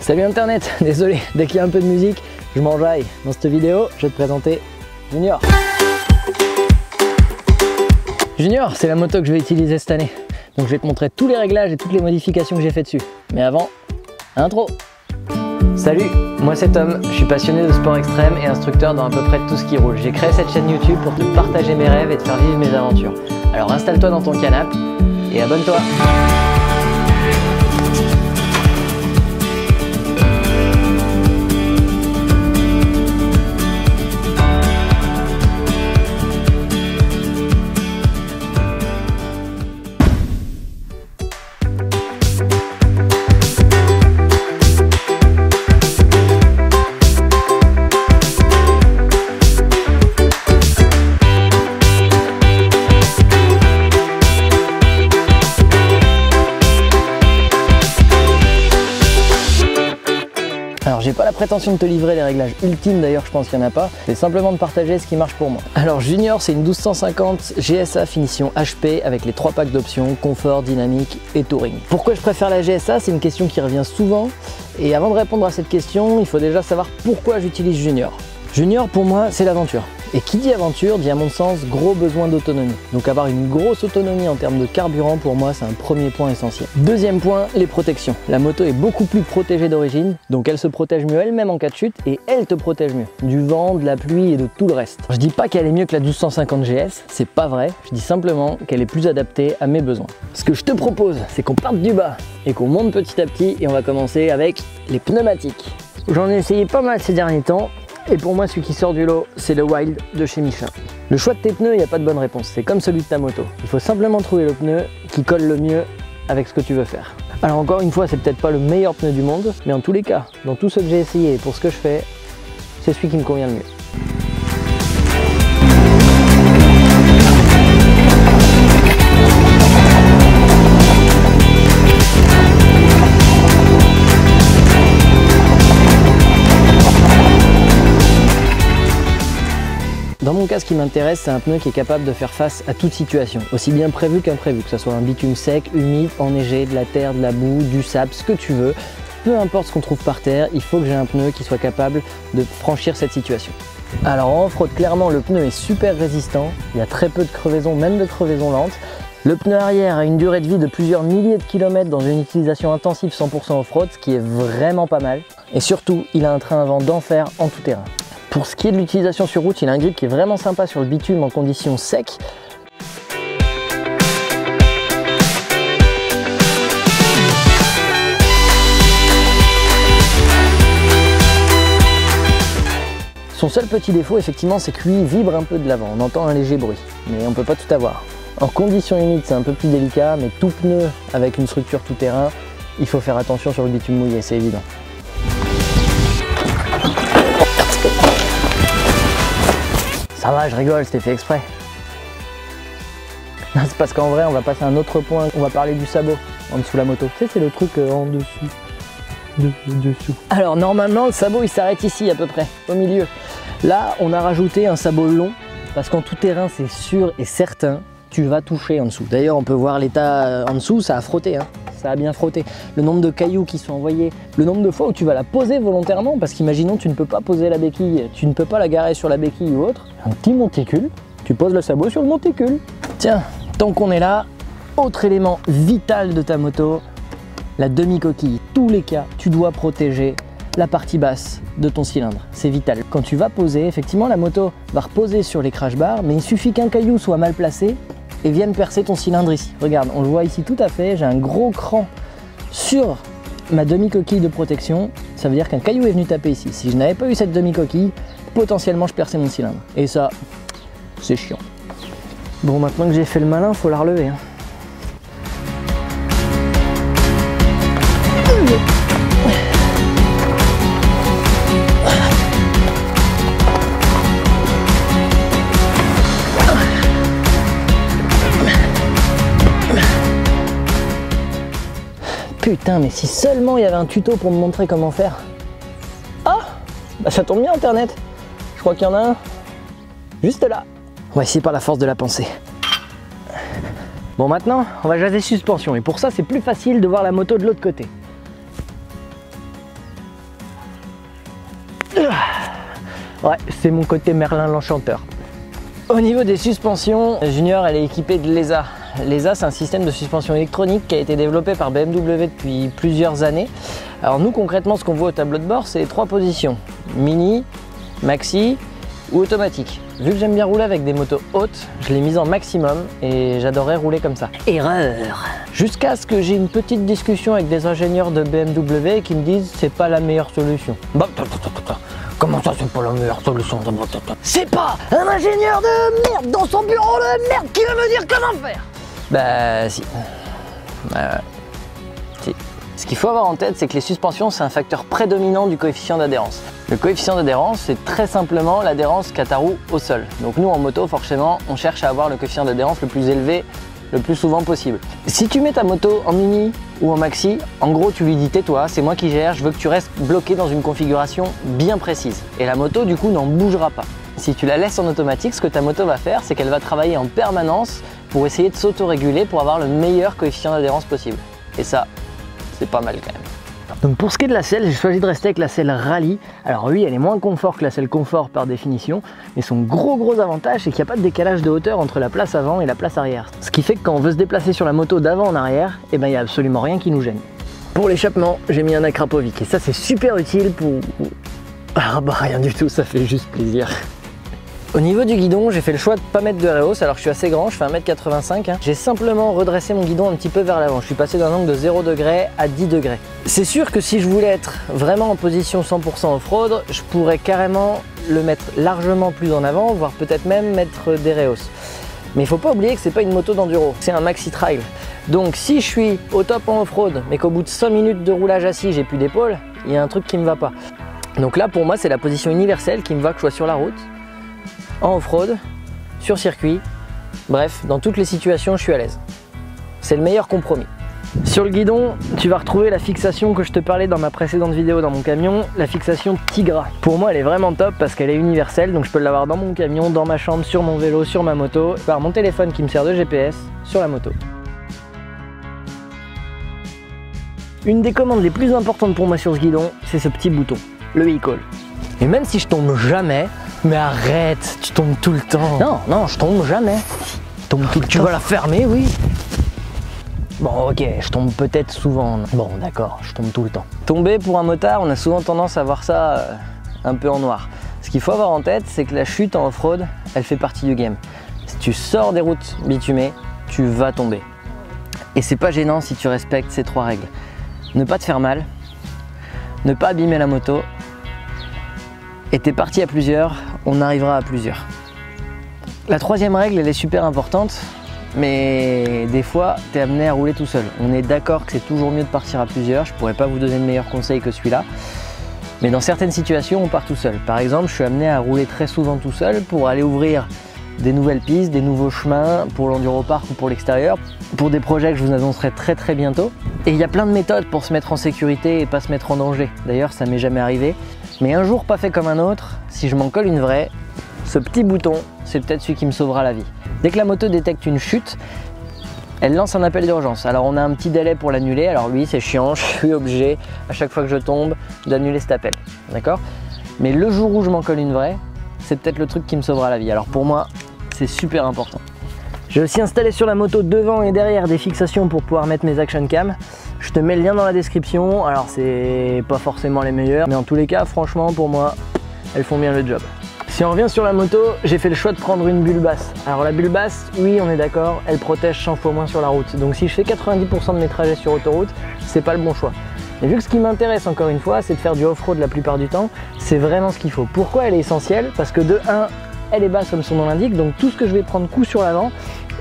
Salut internet, désolé, dès qu'il y a un peu de musique, je m'enjaille. Dans cette vidéo, je vais te présenter Junior. Junior, c'est la moto que je vais utiliser cette année. Donc je vais te montrer tous les réglages et toutes les modifications que j'ai fait dessus. Mais avant, intro. Salut, moi c'est Tom, je suis passionné de sport extrême et instructeur dans à peu près tout ce qui roule. J'ai créé cette chaîne YouTube pour te partager mes rêves et te faire vivre mes aventures. Alors installe-toi dans ton canapé et abonne-toi. Alors j'ai pas la prétention de te livrer les réglages ultimes, d'ailleurs je pense qu'il n'y en a pas, c'est simplement de partager ce qui marche pour moi. Alors Junior, c'est une 1250 GSA finition HP avec les 3 packs d'options, confort, dynamique et touring. Pourquoi je préfère la GSA? C'est une question qui revient souvent et avant de répondre à cette question, il faut déjà savoir pourquoi j'utilise Junior. Junior pour moi c'est l'aventure. Et qui dit aventure dit à mon sens gros besoin d'autonomie. Donc avoir une grosse autonomie en termes de carburant pour moi c'est un premier point essentiel. Deuxième point, les protections. La moto est beaucoup plus protégée d'origine, donc elle se protège mieux elle-même en cas de chute et elle te protège mieux. Du vent, de la pluie et de tout le reste. Je dis pas qu'elle est mieux que la 1250 GS, c'est pas vrai. Je dis simplement qu'elle est plus adaptée à mes besoins. Ce que je te propose, c'est qu'on parte du bas et qu'on monte petit à petit et on va commencer avec les pneumatiques. J'en ai essayé pas mal ces derniers temps. Et pour moi, celui qui sort du lot, c'est le Wild de chez Michelin. Le choix de tes pneus, il n'y a pas de bonne réponse. C'est comme celui de ta moto. Il faut simplement trouver le pneu qui colle le mieux avec ce que tu veux faire. Alors encore une fois, c'est peut-être pas le meilleur pneu du monde, mais en tous les cas, dans tout ce que j'ai essayé et pour ce que je fais, c'est celui qui me convient le mieux. Dans mon cas, ce qui m'intéresse, c'est un pneu qui est capable de faire face à toute situation, aussi bien prévu qu'imprévu, que ce soit un bitume sec, humide, enneigé, de la terre, de la boue, du sable, ce que tu veux. Peu importe ce qu'on trouve par terre, il faut que j'ai un pneu qui soit capable de franchir cette situation. Alors en off-road, clairement, le pneu est super résistant, il y a très peu de crevaisons, même de crevaisons lentes. Le pneu arrière a une durée de vie de plusieurs milliers de kilomètres dans une utilisation intensive 100% off-road, ce qui est vraiment pas mal. Et surtout, il a un train à vent d'enfer en tout terrain. Pour ce qui est de l'utilisation sur route, il a un grip qui est vraiment sympa sur le bitume en conditions secs. Son seul petit défaut, effectivement, c'est que lui vibre un peu de l'avant. On entend un léger bruit, mais on ne peut pas tout avoir. En conditions humides, c'est un peu plus délicat, mais tout pneu avec une structure tout terrain, il faut faire attention sur le bitume mouillé, c'est évident. Ça va, je rigole, c'était fait exprès. Non, c'est parce qu'en vrai, on va passer à un autre point. On va parler du sabot en dessous de la moto. Tu sais, c'est le truc en dessous. Dessous. Alors, normalement, le sabot, il s'arrête ici à peu près, au milieu. Là, on a rajouté un sabot long parce qu'en tout terrain, c'est sûr et certain, tu vas toucher en dessous. D'ailleurs, on peut voir l'état en dessous, ça a frotté, hein. Ça a bien frotté. Le nombre de cailloux qui sont envoyés, le nombre de fois où tu vas la poser volontairement, parce qu'imaginons tu ne peux pas poser la béquille, tu ne peux pas la garer sur la béquille ou autre. Un petit monticule, tu poses le sabot sur le monticule. Tiens, tant qu'on est là, autre élément vital de ta moto, la demi-coquille. Tous les cas, tu dois protéger la partie basse de ton cylindre, c'est vital. Quand tu vas poser, effectivement la moto va reposer sur les crash bars, mais il suffit qu'un caillou soit mal placé et viennent percer ton cylindre ici. Regarde, on le voit ici tout à fait, j'ai un gros cran sur ma demi-coquille de protection. Ça veut dire qu'un caillou est venu taper ici. Si je n'avais pas eu cette demi-coquille, potentiellement je perçais mon cylindre. Et ça, c'est chiant. Bon, maintenant que j'ai fait le malin, faut la relever, hein. Putain, mais si seulement il y avait un tuto pour me montrer comment faire. Ah, bah ça tombe bien internet. Je crois qu'il y en a un juste là. On va essayer par la force de la pensée. Bon, maintenant, on va jaser suspension. Et pour ça, c'est plus facile de voir la moto de l'autre côté. Ouais, c'est mon côté Merlin l'Enchanteur. Au niveau des suspensions, Junior elle est équipée de l'ESA. L'ESA c'est un système de suspension électronique qui a été développé par BMW depuis plusieurs années. Alors nous concrètement ce qu'on voit au tableau de bord c'est les 3 positions, mini, maxi ou automatique. Vu que j'aime bien rouler avec des motos hautes, je l'ai mise en maximum et j'adorerais rouler comme ça. Erreur! Jusqu'à ce que j'ai une petite discussion avec des ingénieurs de BMW qui me disent c'est pas la meilleure solution. Bah, comment ça c'est pas la meilleure solution? C'est pas un ingénieur de merde dans son bureau de merde qui va me dire comment faire! Bah si. Si. Ce qu'il faut avoir en tête c'est que les suspensions c'est un facteur prédominant du coefficient d'adhérence. Le coefficient d'adhérence, c'est très simplement l'adhérence qu'a ta roue au sol. Donc nous en moto, forcément, on cherche à avoir le coefficient d'adhérence le plus élevé le plus souvent possible. Si tu mets ta moto en mini ou en maxi, en gros tu lui dis tais-toi, c'est moi qui gère, je veux que tu restes bloqué dans une configuration bien précise. Et la moto du coup n'en bougera pas. Si tu la laisses en automatique, ce que ta moto va faire, c'est qu'elle va travailler en permanence pour essayer de s'auto-réguler pour avoir le meilleur coefficient d'adhérence possible. Et ça, c'est pas mal quand même. Donc pour ce qui est de la selle, j'ai choisi de rester avec la selle Rally. Alors oui, elle est moins confort que la selle Confort par définition, mais son gros avantage, c'est qu'il n'y a pas de décalage de hauteur entre la place avant et la place arrière. Ce qui fait que quand on veut se déplacer sur la moto d'avant en arrière, eh ben, il n'y a absolument rien qui nous gêne. Pour l'échappement, j'ai mis un Akrapovic et ça c'est super utile pour... Ah bah rien du tout, ça fait juste plaisir. Au niveau du guidon, j'ai fait le choix de ne pas mettre de rehausse, alors je suis assez grand, je fais 1m85. J'ai simplement redressé mon guidon un petit peu vers l'avant. Je suis passé d'un angle de 0 degré à 10 degrés. C'est sûr que si je voulais être vraiment en position 100% off-road, je pourrais carrément le mettre largement plus en avant, voire peut-être même mettre des rehausses. Mais il ne faut pas oublier que c'est pas une moto d'enduro, c'est un maxi trail. Donc si je suis au top en off-road, mais qu'au bout de 5 minutes de roulage assis, j'ai plus d'épaule, il y a un truc qui me va pas. Donc là pour moi c'est la position universelle qui me va que je sois sur la route, en off-road, sur circuit, bref, dans toutes les situations, je suis à l'aise. C'est le meilleur compromis. Sur le guidon, tu vas retrouver la fixation que je te parlais dans ma précédente vidéo dans mon camion, la fixation Tigra. Pour moi, elle est vraiment top parce qu'elle est universelle, donc je peux l'avoir dans mon camion, dans ma chambre, sur mon vélo, sur ma moto, par mon téléphone qui me sert de GPS, sur la moto. Une des commandes les plus importantes pour moi sur ce guidon, c'est ce petit bouton, le e-call. Et même si je tombe jamais, mais arrête, tu tombes tout le temps. Non, je tombe jamais. Je tombe tout le temps. Tu vas la fermer, oui. Bon, ok, je tombe peut-être souvent. Bon, d'accord, je tombe tout le temps. Tomber pour un motard, on a souvent tendance à voir ça un peu en noir. Ce qu'il faut avoir en tête, c'est que la chute en off-road, elle fait partie du game. Si tu sors des routes bitumées, tu vas tomber. Et c'est pas gênant si tu respectes ces 3 règles. Ne pas te faire mal, ne pas abîmer la moto, et t'es parti à plusieurs, on arrivera à plusieurs. La 3e règle, elle est super importante, mais des fois, t'es amené à rouler tout seul. On est d'accord que c'est toujours mieux de partir à plusieurs, je pourrais pas vous donner de meilleur conseil que celui-là, mais dans certaines situations, on part tout seul. Par exemple, je suis amené à rouler très souvent tout seul pour aller ouvrir des nouvelles pistes, des nouveaux chemins pour l'enduropark ou pour l'extérieur, pour des projets que je vous annoncerai très bientôt. Et il y a plein de méthodes pour se mettre en sécurité et pas se mettre en danger. D'ailleurs, ça m'est jamais arrivé. Mais un jour pas fait comme un autre, si je m'en colle une vraie, ce petit bouton, c'est peut-être celui qui me sauvera la vie. Dès que la moto détecte une chute, elle lance un appel d'urgence. Alors on a un petit délai pour l'annuler, alors oui c'est chiant, je suis obligé à chaque fois que je tombe d'annuler cet appel, d'accord? Mais le jour où je m'en colle une vraie, c'est peut-être le truc qui me sauvera la vie. Alors pour moi, c'est super important. J'ai aussi installé sur la moto devant et derrière des fixations pour pouvoir mettre mes action cam. Je te mets le lien dans la description, alors c'est pas forcément les meilleurs, mais en tous les cas, franchement, pour moi, elles font bien le job. Si on revient sur la moto, j'ai fait le choix de prendre une bulle basse. Alors la bulle basse, oui, on est d'accord, elle protège 100 fois moins sur la route. Donc si je fais 90% de mes trajets sur autoroute, c'est pas le bon choix. Et vu que ce qui m'intéresse encore une fois, c'est de faire du off-road la plupart du temps, c'est vraiment ce qu'il faut. Pourquoi elle est essentielle? Parce que de 1, elle est basse comme son nom l'indique, donc tout ce que je vais prendre coup sur l'avant,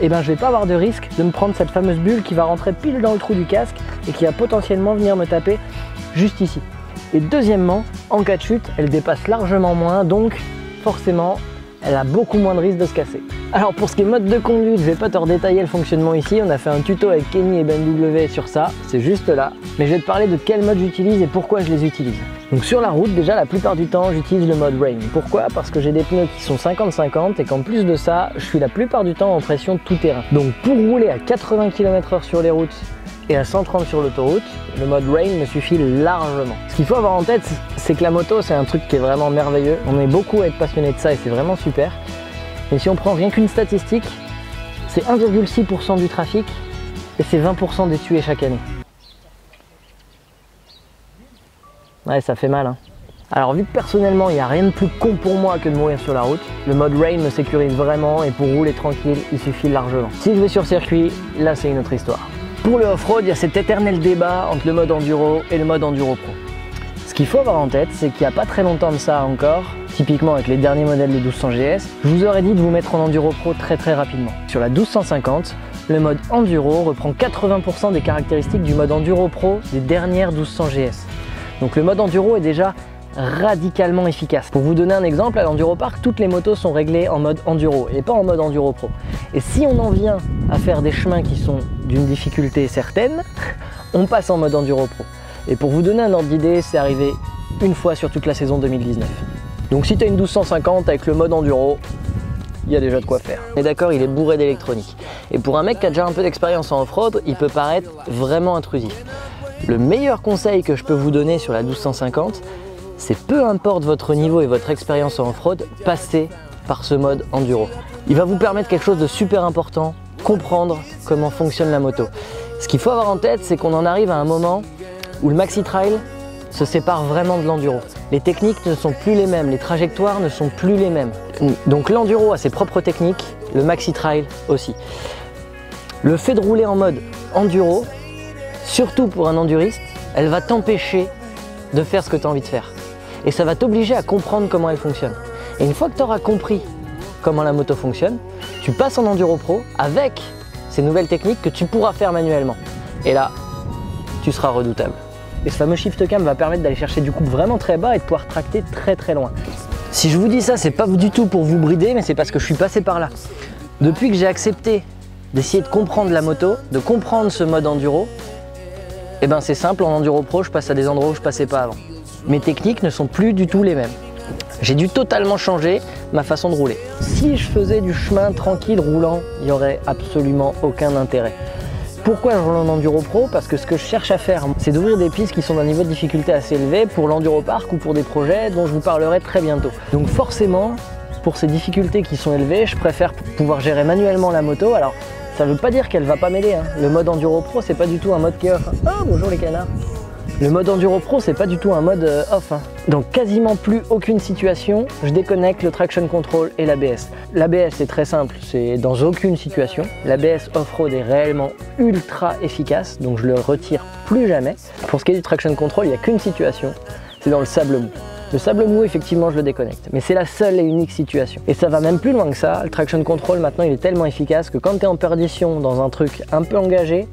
eh ben, je vais pas avoir de risque de me prendre cette fameuse bulle qui va rentrer pile dans le trou du casque et qui va potentiellement venir me taper juste ici. Et deuxièmement, en cas de chute, elle dépasse largement moins, donc forcément, elle a beaucoup moins de risque de se casser. Alors pour ce qui est mode de conduite, je vais pas te redétailler le fonctionnement ici, on a fait un tuto avec Kenny et BMW sur ça, c'est juste là. Mais je vais te parler de quel mode j'utilise et pourquoi je les utilise. Donc sur la route, déjà la plupart du temps, j'utilise le mode Rain. Pourquoi? Parce que j'ai des pneus qui sont 50-50 et qu'en plus de ça, je suis la plupart du temps en pression tout terrain. Donc pour rouler à 80 km/h sur les routes et à 130 sur l'autoroute, le mode Rain me suffit largement. Ce qu'il faut avoir en tête, c'est que la moto, c'est un truc qui est vraiment merveilleux. On est beaucoup à être passionné de ça et c'est vraiment super. Mais si on prend rien qu'une statistique, c'est 1,6% du trafic et c'est 20% des tués chaque année. Ouais, ça fait mal, hein. Alors vu que personnellement il n'y a rien de plus con pour moi que de mourir sur la route, le mode Rain me sécurise vraiment et pour rouler tranquille il suffit largement. Si je vais sur circuit, là c'est une autre histoire. Pour le off-road, il y a cet éternel débat entre le mode enduro et le mode enduro pro. Ce qu'il faut avoir en tête, c'est qu'il n'y a pas très longtemps de ça encore, typiquement avec les derniers modèles de 1200 GS, je vous aurais dit de vous mettre en enduro pro très rapidement. Sur la 1250, le mode enduro reprend 80% des caractéristiques du mode enduro pro des dernières 1200 GS. Donc le mode enduro est déjà radicalement efficace. Pour vous donner un exemple, à l'Enduro Park, toutes les motos sont réglées en mode enduro et pas en mode enduro pro. Et si on en vient à faire des chemins qui sont d'une difficulté certaine, on passe en mode enduro pro. Et pour vous donner un ordre d'idée, c'est arrivé une fois sur toute la saison 2019. Donc si tu as une 1250 avec le mode enduro, il y a déjà de quoi faire. Mais d'accord, il est bourré d'électronique. Et pour un mec qui a déjà un peu d'expérience en off-road, il peut paraître vraiment intrusif. Le meilleur conseil que je peux vous donner sur la 1250, c'est peu importe votre niveau et votre expérience en off-road, passez par ce mode enduro. Il va vous permettre quelque chose de super important, comprendre comment fonctionne la moto. Ce qu'il faut avoir en tête, c'est qu'on en arrive à un moment où le maxi trail se sépare vraiment de l'enduro. Les techniques ne sont plus les mêmes, les trajectoires ne sont plus les mêmes. Donc l'enduro a ses propres techniques, le maxi trail aussi. Le fait de rouler en mode enduro, surtout pour un enduriste, elle va t'empêcher de faire ce que tu as envie de faire. Et ça va t'obliger à comprendre comment elle fonctionne. Et une fois que tu auras compris comment la moto fonctionne, tu passes en enduro pro avec ces nouvelles techniques que tu pourras faire manuellement. Et là, tu seras redoutable. Et ce fameux shift cam va permettre d'aller chercher du couple vraiment très bas et de pouvoir tracter très loin. Si je vous dis ça, c'est pas du tout pour vous brider, mais c'est parce que je suis passé par là. Depuis que j'ai accepté d'essayer de comprendre la moto, de comprendre ce mode enduro, et ben c'est simple, en enduro pro, je passe à des endroits où je passais pas avant. Mes techniques ne sont plus du tout les mêmes. J'ai dû totalement changer ma façon de rouler. Si je faisais du chemin tranquille roulant, il n'y aurait absolument aucun intérêt. Pourquoi je roule en enduro pro? Parce que ce que je cherche à faire, c'est d'ouvrir des pistes qui sont d'un niveau de difficulté assez élevé pour l'enduro park ou pour des projets dont je vous parlerai très bientôt. Donc forcément, pour ces difficultés qui sont élevées, je préfère pouvoir gérer manuellement la moto. Alors, ça ne veut pas dire qu'elle va pas m'aider, hein. Le mode enduro pro, c'est pas du tout un mode qui est off. Oh, bonjour les canards. Le mode enduro pro, c'est pas du tout un mode off, hein. Dans quasiment plus aucune situation, je déconnecte le traction control et l'ABS. L'ABS, c'est très simple, c'est dans aucune situation. L'ABS off-road est réellement ultra efficace, donc je le retire plus jamais. Pour ce qui est du traction control, il n'y a qu'une situation, c'est dans le sable mou. Le sable mou, effectivement, je le déconnecte, mais c'est la seule et unique situation. Et ça va même plus loin que ça. Le traction control, maintenant, il est tellement efficace que quand tu es en perdition dans un truc un peu engagé,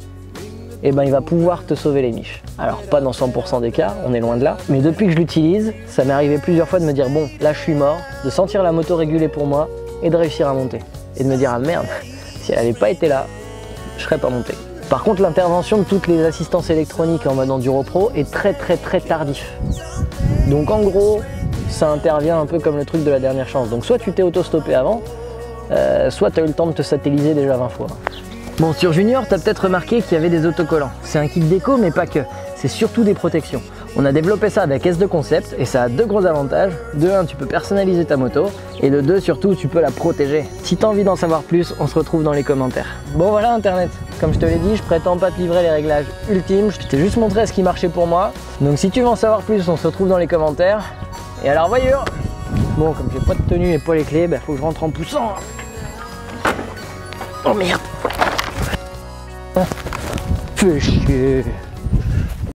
eh ben, il va pouvoir te sauver les niches. Alors pas dans 100% des cas, on est loin de là, mais depuis que je l'utilise, ça m'est arrivé plusieurs fois de me dire bon, là je suis mort, de sentir la moto régulée pour moi et de réussir à monter. Et de me dire ah merde, si elle n'avait pas été là, je serais pas monté. Par contre, l'intervention de toutes les assistances électroniques en mode enduro pro est très tardif. Donc en gros, ça intervient un peu comme le truc de la dernière chance. Donc soit tu t'es auto-stoppé avant, soit tu as eu le temps de te satelliser déjà 20 fois. Bon, sur Junior, tu as peut-être remarqué qu'il y avait des autocollants. C'est un kit déco, mais pas que. C'est surtout des protections. On a développé ça avec S2 Concept et ça a deux gros avantages. De 1, tu peux personnaliser ta moto et de 2, surtout, tu peux la protéger. Si tu as envie d'en savoir plus, on se retrouve dans les commentaires. Bon voilà Internet, comme je te l'ai dit, je prétends pas te livrer les réglages ultimes. Je t'ai juste montré ce qui marchait pour moi. Donc si tu veux en savoir plus, on se retrouve dans les commentaires. Et alors voyure. Bon, comme j'ai pas de tenue et pas les clés, faut que je rentre en poussant. Oh merde. Fais chier.